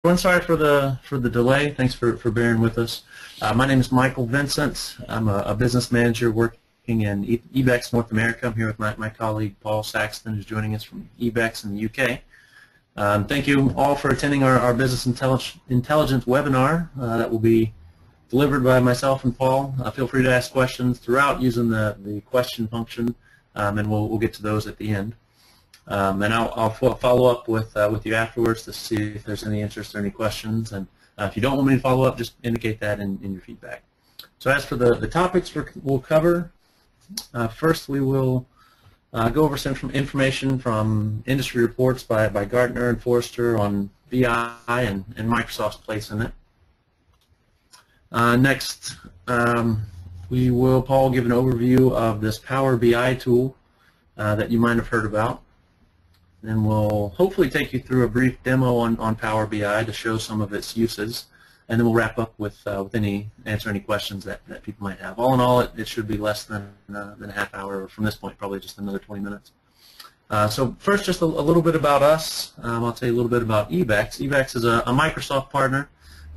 Sorry for the delay. Thanks for bearing with us. My name is Michael Vincent. I'm a business manager working in eBECS North America. I'm here with my colleague Paul Saxton, who's joining us from eBECS in the UK. Thank you all for attending our business intelligence webinar that will be delivered by myself and Paul. Feel free to ask questions throughout using the question function, and we'll get to those at the end. And I'll follow up with you afterwards to see if there's any interest or any questions. And if you don't want me to follow up, just indicate that in your feedback. So as for the topics we'll cover, first we will go over some information from industry reports by Gartner and Forrester on BI and Microsoft's place in it. Next, Paul will give an overview of this Power BI tool that you might have heard about. And we'll hopefully take you through a brief demo on Power BI to show some of its uses, and then we'll wrap up with answer any questions that people might have. All in all, it should be less than a half hour, or from this point probably just another 20 minutes. So first, just a little bit about us. I'll tell you a little bit about eBECS. eBECS is a Microsoft partner.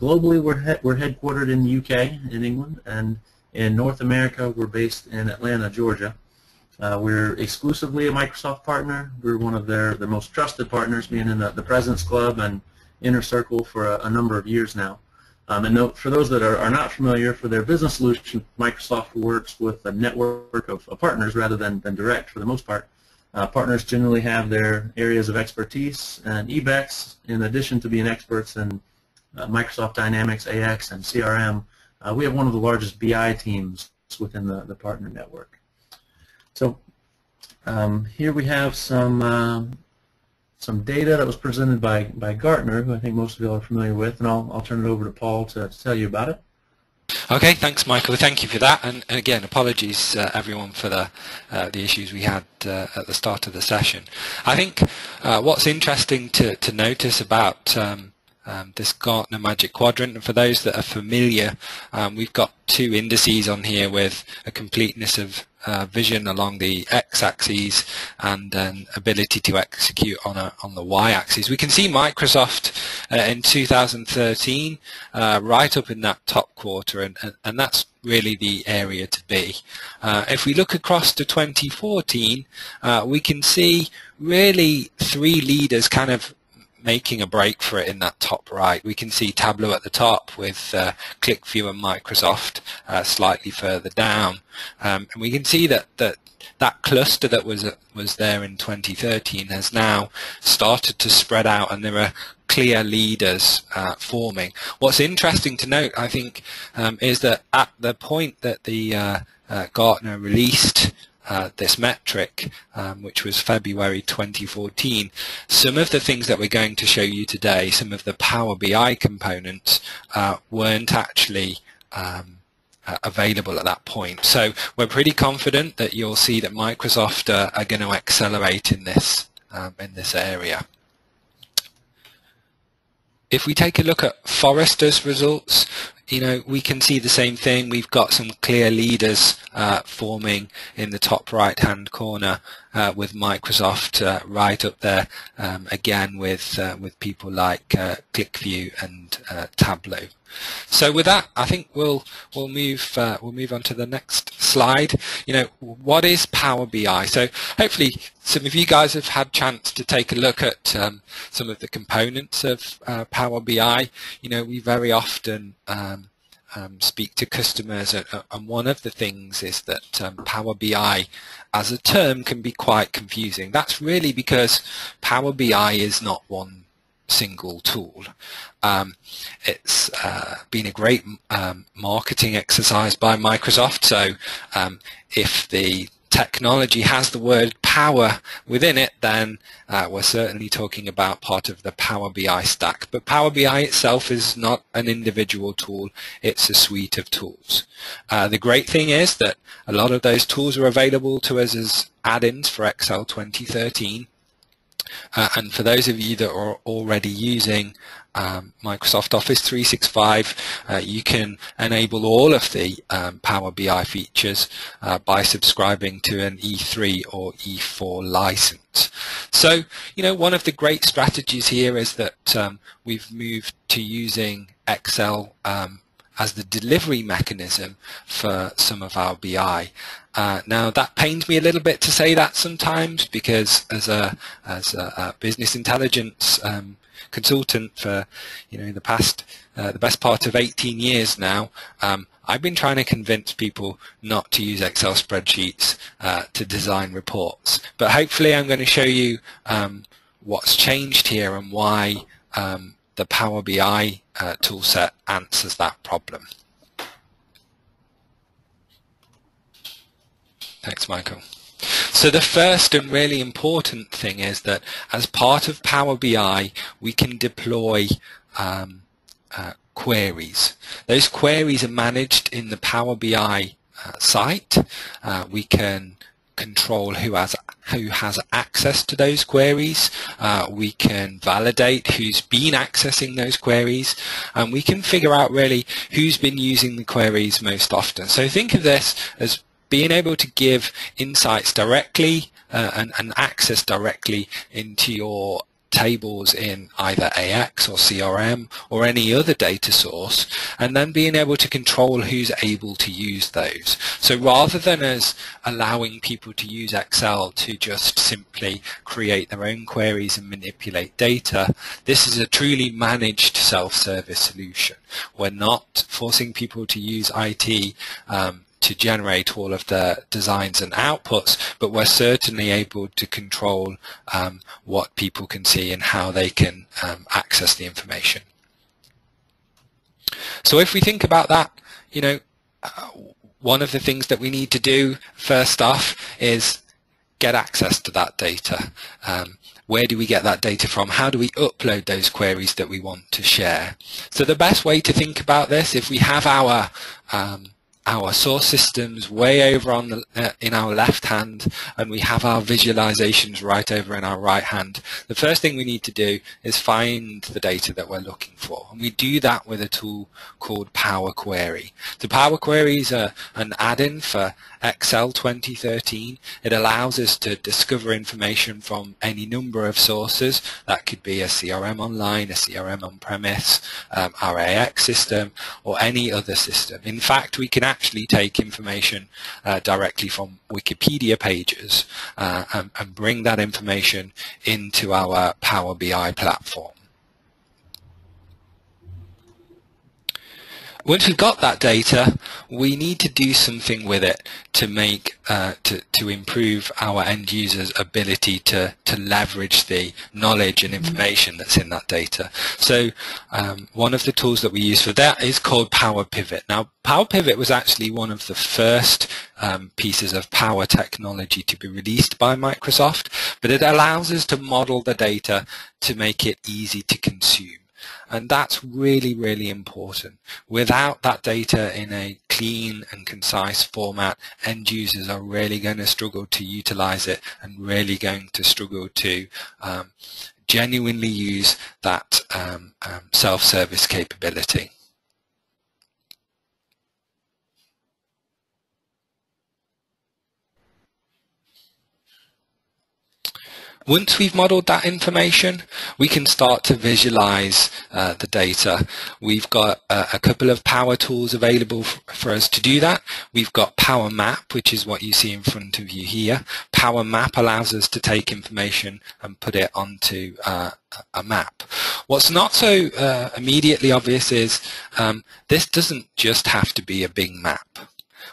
Globally, we're headquartered in the UK, in England, and in North America, we're based in Atlanta, Georgia. We're exclusively a Microsoft partner. We're one of their most trusted partners, being in the President's Club and Inner Circle for a number of years now. And note, for those that are not familiar, for their business solution, Microsoft works with a network of partners rather than direct for the most part. Partners generally have their areas of expertise, and eBECS, in addition to being experts in Microsoft Dynamics, AX, and CRM, we have one of the largest BI teams within the partner network. So here we have some data that was presented by Gartner, who I think most of you are familiar with, and I'll turn it over to Paul to tell you about it. Okay, thanks, Michael. Thank you for that, and again, apologies everyone for the issues we had at the start of the session. I think what's interesting to notice about this Gartner Magic Quadrant, and for those that are familiar, we've got two indices on here with a completeness of vision along the x-axis and an ability to execute on the y-axis. We can see Microsoft in 2013 right up in that top quarter, and that's really the area to be. If we look across to 2014, we can see really three leaders kind of making a break for it in that top right. We can see Tableau at the top with ClickView and Microsoft slightly further down, and we can see that cluster that was there in 2013 has now started to spread out, and there are clear leaders forming. What's interesting to note, I think, is that at the point that the Gartner released this metric, which was February 2014, some of the things that we're going to show you today, some of the Power BI components, weren't actually available at that point. So we're pretty confident that you'll see that Microsoft are going to accelerate in this area. If we take a look at Forrester's results, we can see the same thing. We've got some clear leaders forming in the top right-hand corner, with Microsoft right up there, again with people like ClickView and Tableau. So with that, I think we'll move on to the next slide. What is Power BI? So hopefully some of you guys have had a chance to take a look at some of the components of Power BI. We very often speak to customers, and one of the things is that Power BI as a term can be quite confusing. That's really because Power BI is not one single tool. It's been a great marketing exercise by Microsoft. So if the technology has the word power within it, then we're certainly talking about part of the Power BI stack. But Power BI itself is not an individual tool, it's a suite of tools. The great thing is that a lot of those tools are available to us as add-ins for Excel 2013. And for those of you that are already using Microsoft Office 365, you can enable all of the Power BI features by subscribing to an E3 or E4 license. So, one of the great strategies here is that we've moved to using Excel as the delivery mechanism for some of our BI. Now that pains me a little bit to say that sometimes, because as a business intelligence consultant for the best part of 18 years now, I've been trying to convince people not to use Excel spreadsheets to design reports. But hopefully I'm going to show you what's changed here and why the Power BI toolset answers that problem. Thanks, Michael. So the first and really important thing is that as part of Power BI, we can deploy queries. Those queries are managed in the Power BI site. We can control who has access to those queries. We can validate who's been accessing those queries, and we can figure out really who's been using the queries most often. So think of this as being able to give insights directly and access directly into your tables in either AX or CRM or any other data source, and then being able to control who's able to use those. So rather than us allowing people to use Excel to just simply create their own queries and manipulate data, this is a truly managed self-service solution. We're not forcing people to use IT to generate all of the designs and outputs, but we're certainly able to control what people can see and how they can access the information. So if we think about that, one of the things that we need to do first off is get access to that data. Where do we get that data from? How do we upload those queries that we want to share? So the best way to think about this, if we have our source systems way over on in our left hand, and we have our visualizations right over in our right hand, the first thing we need to do is find the data that we're looking for, and we do that with a tool called Power Query. So Power Query is an add-in for Excel 2013. It allows us to discover information from any number of sources. That could be a CRM online, a CRM on-premise, our AX system, or any other system. In fact, we can actually take information directly from Wikipedia pages and bring that information into our Power BI platform. Once we've got that data, we need to do something with it to make to improve our end users' ability to leverage the knowledge and information that's in that data. So one of the tools that we use for that is called Power Pivot. Now, Power Pivot was actually one of the first pieces of Power technology to be released by Microsoft, but it allows us to model the data to make it easy to consume. And that's really, really important. Without that data in a clean and concise format, end users are really going to struggle to utilize it and really going to struggle to genuinely use that self-service capability. Once we've modeled that information, we can start to visualize the data. We've got a couple of Power tools available for us to do that. We've got Power Map, which is what you see in front of you here. Power Map allows us to take information and put it onto a map. What's not so immediately obvious is this doesn't just have to be a big map.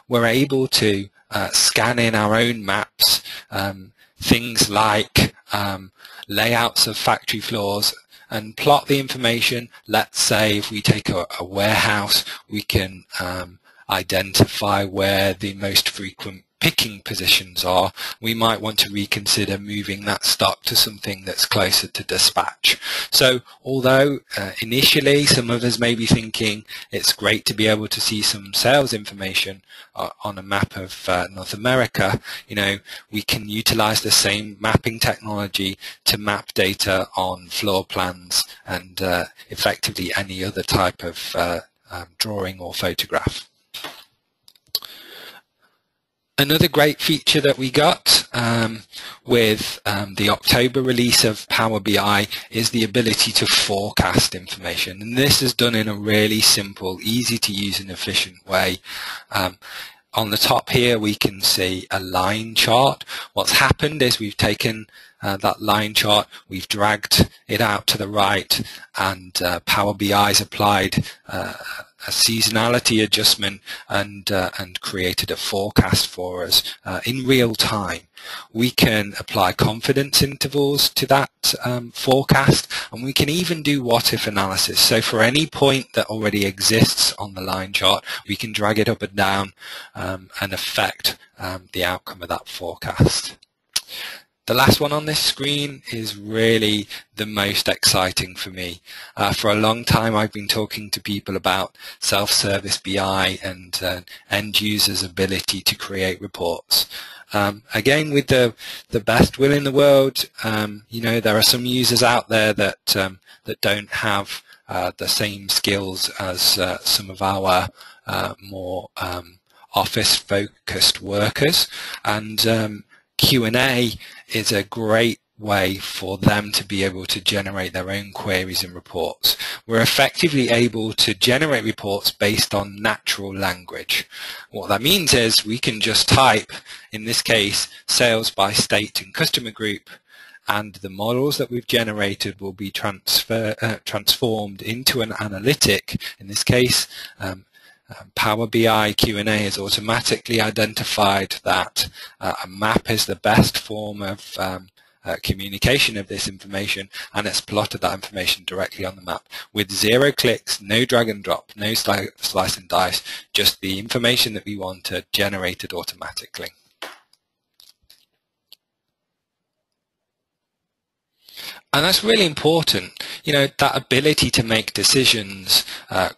We're able to scan in our own maps, things like layouts of factory floors, and plot the information. Let's say if we take a warehouse, we can identify where the most frequent picking positions are, we might want to reconsider moving that stock to something that's closer to dispatch. So although initially some of us may be thinking it's great to be able to see some sales information on a map of North America, we can utilize the same mapping technology to map data on floor plans and effectively any other type of drawing or photograph. Another great feature that we got with the October release of Power BI is the ability to forecast information. And this is done in a really simple, easy to use and efficient way. On the top here we can see a line chart. What's happened is we've taken that line chart, we've dragged it out to the right, and Power BI's applied a seasonality adjustment and created a forecast for us in real time. We can apply confidence intervals to that forecast, and we can even do what-if analysis. So for any point that already exists on the line chart, we can drag it up and down and affect the outcome of that forecast. The last one on this screen is really the most exciting for me. For a long time I've been talking to people about SelfService BI and end users' ability to create reports. Again, with the best will in the world, there are some users out there that don't have the same skills as some of our more office-focused workers, and Q&A is a great way for them to be able to generate their own queries and reports. We're effectively able to generate reports based on natural language. What that means is we can just type, in this case, sales by state and customer group, and the models that we've generated will be transformed into an analytic. In this case, Power BI Q&A has automatically identified that a map is the best form of communication of this information, and it's plotted that information directly on the map with 0 clicks, no drag and drop, no slice and dice, just the information that we wanted generated automatically. And that's really important, that ability to make decisions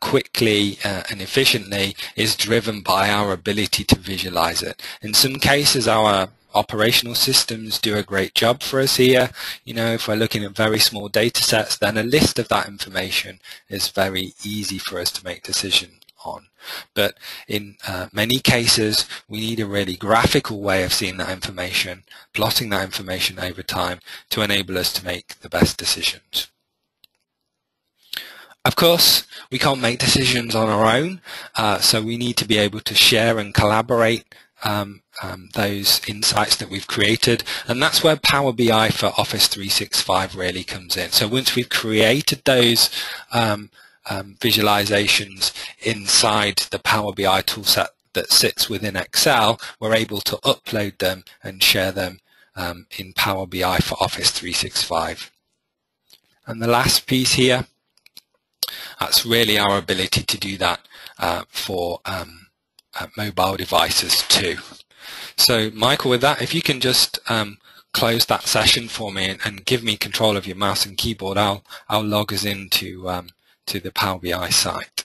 quickly and efficiently is driven by our ability to visualize it. In some cases, our operational systems do a great job for us here. If we're looking at very small data sets, then a list of that information is very easy for us to make decisions on. But in many cases, we need a really graphical way of seeing that information, plotting that information over time to enable us to make the best decisions. Of course, we can't make decisions on our own, so we need to be able to share and collaborate those insights that we've created, and that's where Power BI for Office 365 really comes in. So once we've created those visualizations inside the Power BI toolset that sits within Excel, we're able to upload them and share them in Power BI for Office 365. And the last piece here, that's really our ability to do that for mobile devices too. So Michael, with that, if you can just close that session for me and give me control of your mouse and keyboard, I'll log us into to the Power BI site.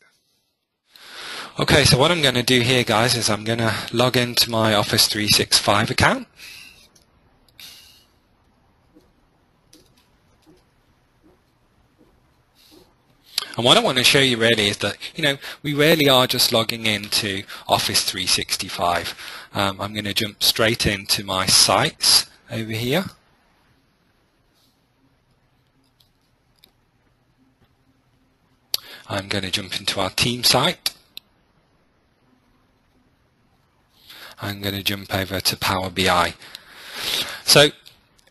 Okay, so what I'm going to do here, guys, is I'm going to log into my Office 365 account. And what I want to show you really is that, we really are just logging into Office 365. I'm going to jump straight into my sites over here. I'm going to jump into our team site. I'm going to jump over to Power BI. So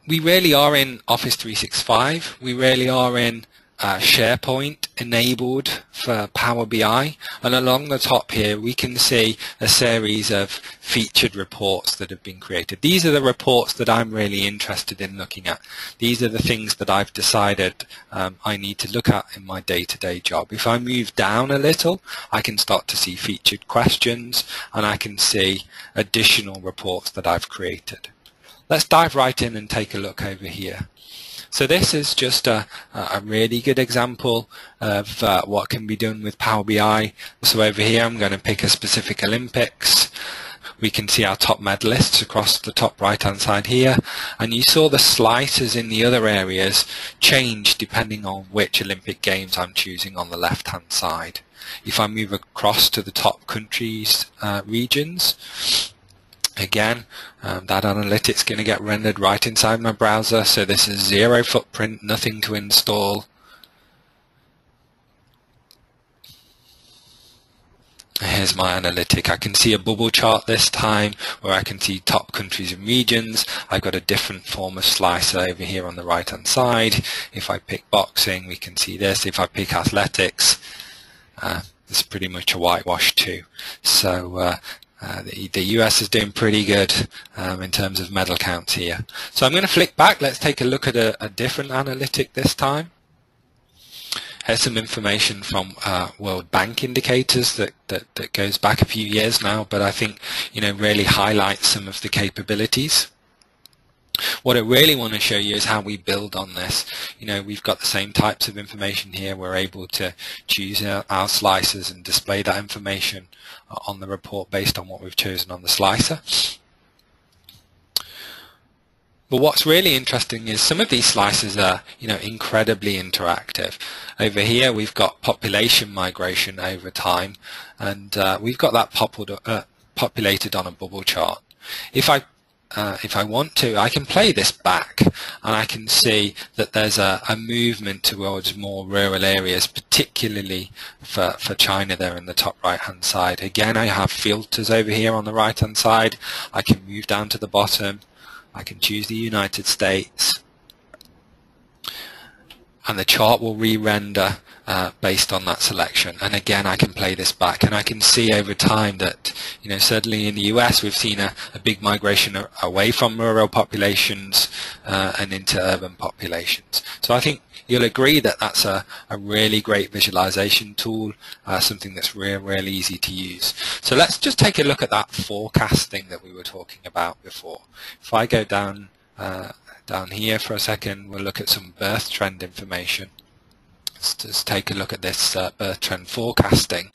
we really are in Office 365. We really are in SharePoint enabled for Power BI, and along the top here we can see a series of featured reports that have been created. These are the reports that I'm really interested in looking at. These are the things that I've decided I need to look at in my day-to-day job. If I move down a little, I can start to see featured questions, and I can see additional reports that I've created. Let's dive right in and take a look over here. So this is just a really good example of what can be done with Power BI. So over here I'm going to pick a specific Olympics. We can see our top medalists across the top right hand side here, and you saw the slices in the other areas change depending on which Olympic Games I'm choosing on the left hand side. If I move across to the top countries regions, again, that analytic's going to get rendered right inside my browser, so this is zero footprint, nothing to install. Here's my analytic. I can see a bubble chart this time where I can see top countries and regions. I've got a different form of slicer over here on the right hand side. If I pick boxing, we can see this. If I pick athletics, it's pretty much a whitewash too. So the US is doing pretty good in terms of medal counts here. So I'm going to flick back. Let's take a look at a different analytic this time. Here's some information from World Bank indicators that goes back a few years now, but I think really highlights some of the capabilities. What I really want to show you is how we build on this. We've got the same types of information here. We're able to choose our slicers and display that information on the report based on what we've chosen on the slicer. But what's really interesting is some of these slices are, incredibly interactive. Over here we've got population migration over time, and we've got that populated on a bubble chart. If I want to, I can play this back, and I can see that there's a movement towards more rural areas, particularly for China there in the top right hand side. Again, I have filters over here on the right hand side. I can move down to the bottom. I can choose the United States, and the chart will re-render based on that selection. And again, I can play this back, and I can see over time that certainly in the US we've seen a big migration away from rural populations and into urban populations. So I think you'll agree that that's a really great visualization tool, something that's really easy to use. So let's just take a look at that forecasting that we were talking about before. If I go down here for a second, we'll look at some birth trend information. Let's just take a look at this birth trend forecasting.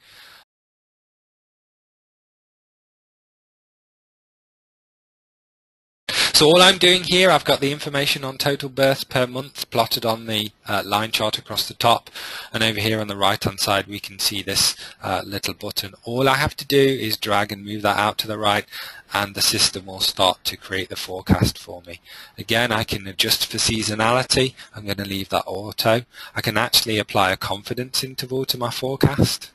So all I'm doing here, I've got the information on total births per month plotted on the line chart across the top, and over here on the right hand side we can see this little button. All I have to do is drag and move that out to the right, and the system will start to create the forecast for me. Again, I can adjust for seasonality. I'm going to leave that auto. I can actually apply a confidence interval to my forecast.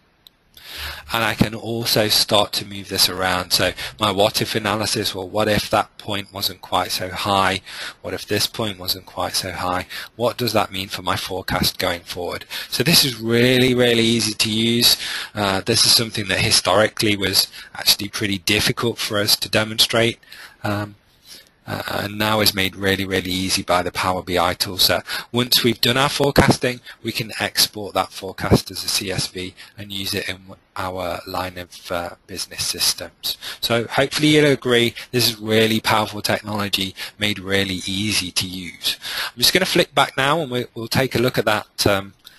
And I can also start to move this around. So my what if analysis, well, what if that point wasn't quite so high? What if this point wasn't quite so high? What does that mean for my forecast going forward? So this is really easy to use. This is something that historically was actually pretty difficult for us to demonstrate. And now is made really easy by the Power BI toolset. Once we've done our forecasting, we can export that forecast as a CSV and use it in our line of business systems. So hopefully you'll agree this is really powerful technology made really easy to use. I'm just going to flick back now, and we'll take a look at that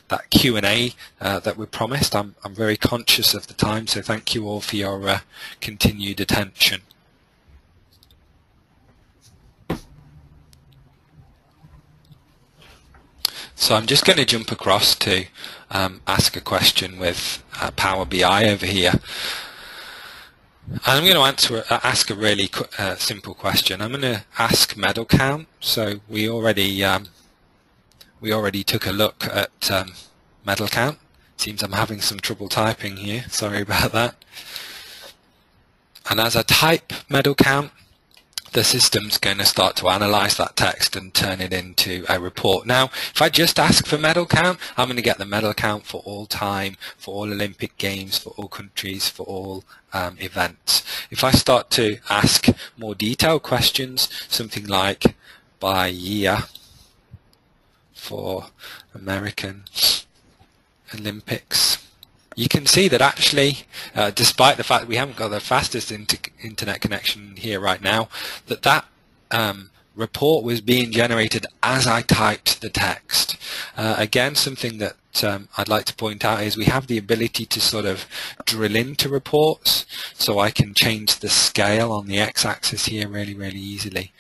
that Q&A that we promised. I'm very conscious of the time, so thank you all for your continued attention. So I'm just going to jump across to ask a question with Power BI over here. And I'm going to ask a really simple question. I'm going to ask medal count. So we already took a look at medal count. Seems I'm having some trouble typing here. Sorry about that. And as I type medal count, the system's going to start to analyze that text and turn it into a report. Now, if I just ask for medal count, I'm going to get the medal count for all time, for all Olympic Games, for all countries, for all events. If I start to ask more detailed questions, something like by year for American Olympics, you can see that actually, despite the fact that we haven't got the fastest internet connection here right now, that report was being generated as I typed the text. Again, something that I'd like to point out is we have the ability to sort of drill into reports, so I can change the scale on the x-axis here really, really easily.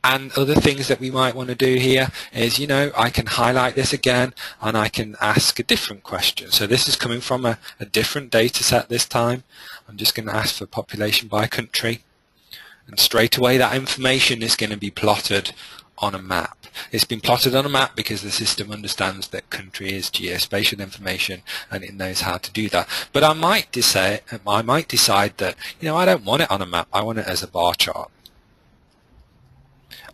And other things that we might want to do here is, you know, I can highlight this again and I can ask a different question. So this is coming from a different data set this time. I'm just going to ask for population by country. And straight away that information is going to be plotted on a map. It's been plotted on a map because the system understands that country is geospatial information and it knows how to do that. But I might decide that, you know, I don't want it on a map. I want it as a bar chart.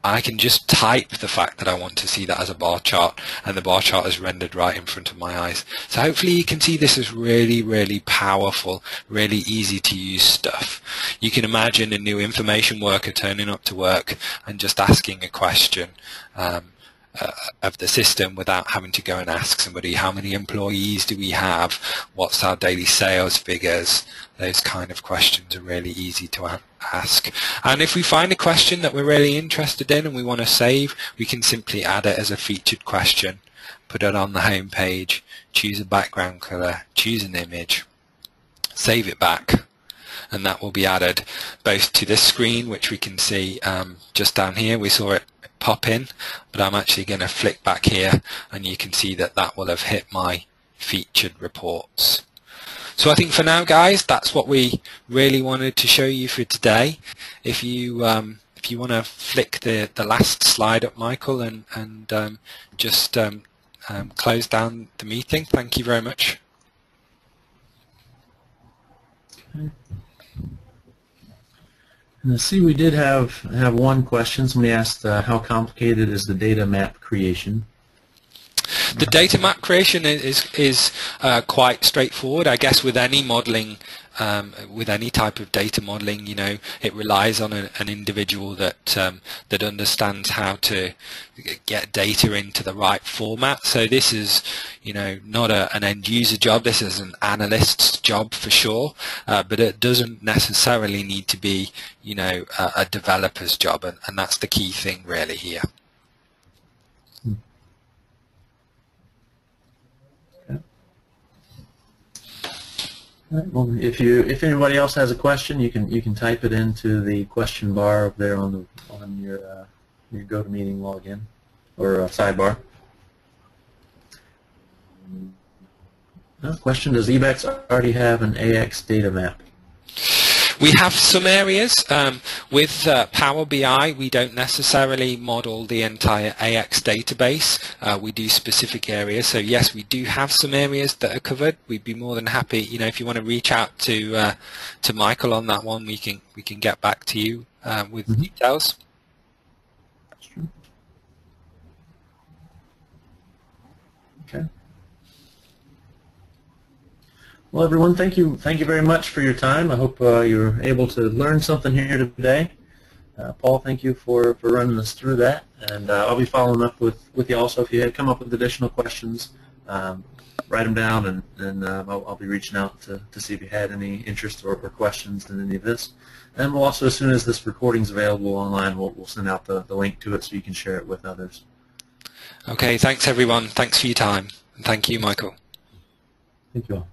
I can just type the fact that I want to see that as a bar chart, and the bar chart is rendered right in front of my eyes. So hopefully you can see this is really, really powerful, really easy to use stuff. You can imagine a new information worker turning up to work and just asking a question of the system without having to go and ask somebody, how many employees do we have, what's our daily sales figures. Those kind of questions are really easy to ask. And if we find a question that we're really interested in and we want to save, we can simply add it as a featured question, put it on the home page, choose a background color, choose an image, save it back, and that will be added both to this screen, which we can see just down here. We saw it pop in, but I'm actually going to flick back here and you can see that that will have hit my featured reports. So I think for now, guys, that's what we really wanted to show you for today. If you want to flick the last slide up, Michael, and just close down the meeting. Thank you very much. Okay. And I see we did have one question. Somebody asked how complicated is the data map creation? The data map creation is quite straightforward. I guess with any modeling, with any type of data modeling, you know, it relies on an individual that understands how to get data into the right format. So this is, you know, not an end user job. This is an analyst's job for sure, but it doesn't necessarily need to be, you know, a developer's job, and that's the key thing really here. All right, well, if anybody else has a question, you can type it into the question bar up there on your GoToMeeting login or sidebar. Question: does eBECS already have an AX data map? We have some areas. With Power BI, we don't necessarily model the entire AX database. We do specific areas. So yes, we do have some areas that are covered. We'd be more than happy, you know, if you want to reach out to Michael on that one, we can get back to you with details. That's true. Okay. Well, everyone, thank you very much for your time. I hope you were able to learn something here today. Paul, thank you for running us through that, and I'll be following up with you also. If you come up with additional questions, write them down, and I'll be reaching out to see if you had any interest or questions in any of this. And we'll also, as soon as this recording is available online, we'll send out the link to it so you can share it with others. Okay, thanks everyone. Thanks for your time, and thank you, Michael. Thank you all.